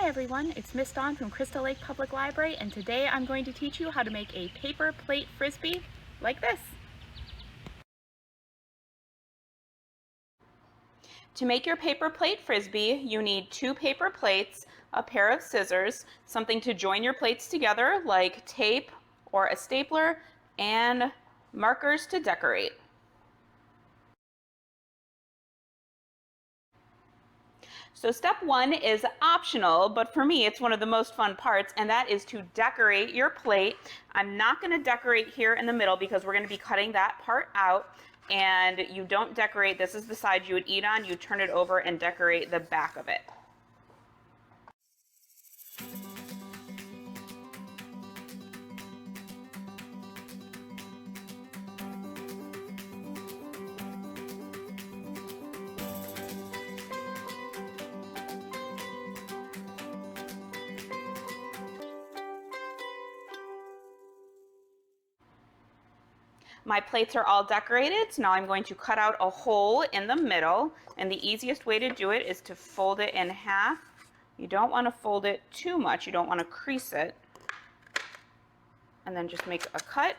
Hi everyone, it's Miss Dawn from Crystal Lake Public Library, and today I'm going to teach you how to make a paper plate frisbee like this. To make your paper plate frisbee, you need 2 paper plates, a pair of scissors, something to join your plates together like tape or a stapler, and markers to decorate. So step 1 is optional, but for me it's one of the most fun parts, and that is to decorate your plate. I'm not going to decorate here in the middle because we're going to be cutting that part out, and you don't decorate. This is the side you would eat on. You turn it over and decorate the back of it. My plates are all decorated, so now I'm going to cut out a hole in the middle, and the easiest way to do it is to fold it in half. You don't want to fold it too much, you don't want to crease it. And then just make a cut,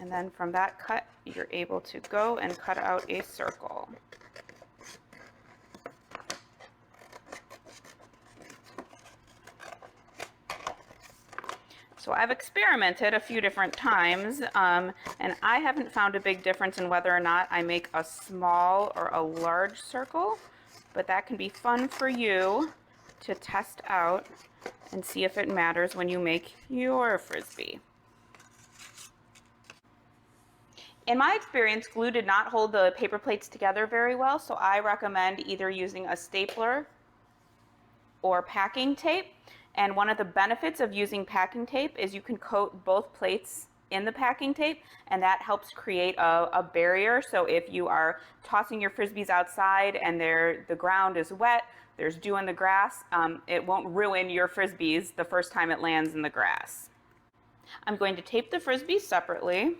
and then from that cut you're able to go and cut out a circle. So I've experimented a few different times, and I haven't found a big difference in whether or not I make a small or a large circle, but that can be fun for you to test out and see if it matters when you make your frisbee. In my experience, glue did not hold the paper plates together very well, so I recommend either using a stapler or packing tape. And one of the benefits of using packing tape is you can coat both plates in the packing tape, and that helps create a barrier. So if you are tossing your frisbees outside and the ground is wet, there's dew in the grass, it won't ruin your frisbees the first time it lands in the grass. I'm going to tape the frisbees separately.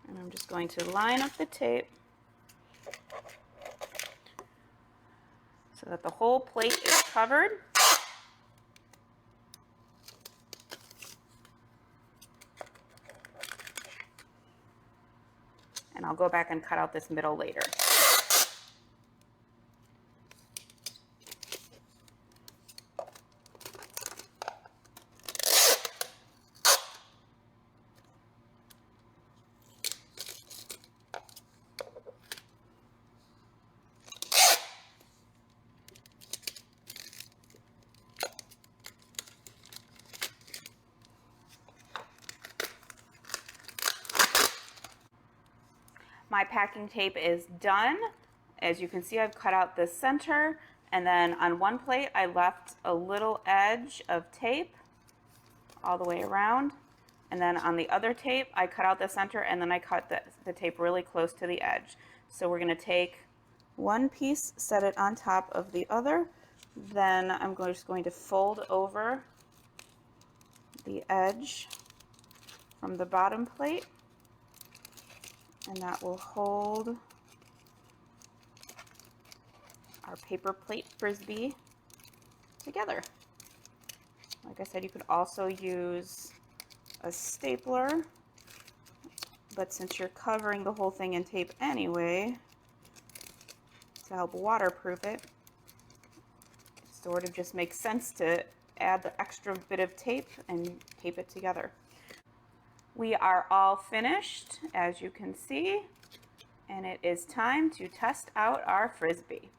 And I'm just going to line up the tape so that the whole plate is covered. And I'll go back and cut out this middle later. My packing tape is done. As you can see, I've cut out the center, and then on one plate I left a little edge of tape all the way around, and then on the other tape I cut out the center, and then I cut the tape really close to the edge. So we're going to take one piece, set it on top of the other, then I'm just going to fold over the edge from the bottom plate, and that will hold our paper plate frisbee together. Like I said, you could also use a stapler, but since you're covering the whole thing in tape anyway, to help waterproof it, it sort of just makes sense to add the extra bit of tape and tape it together. We are all finished, as you can see, and it is time to test out our frisbee.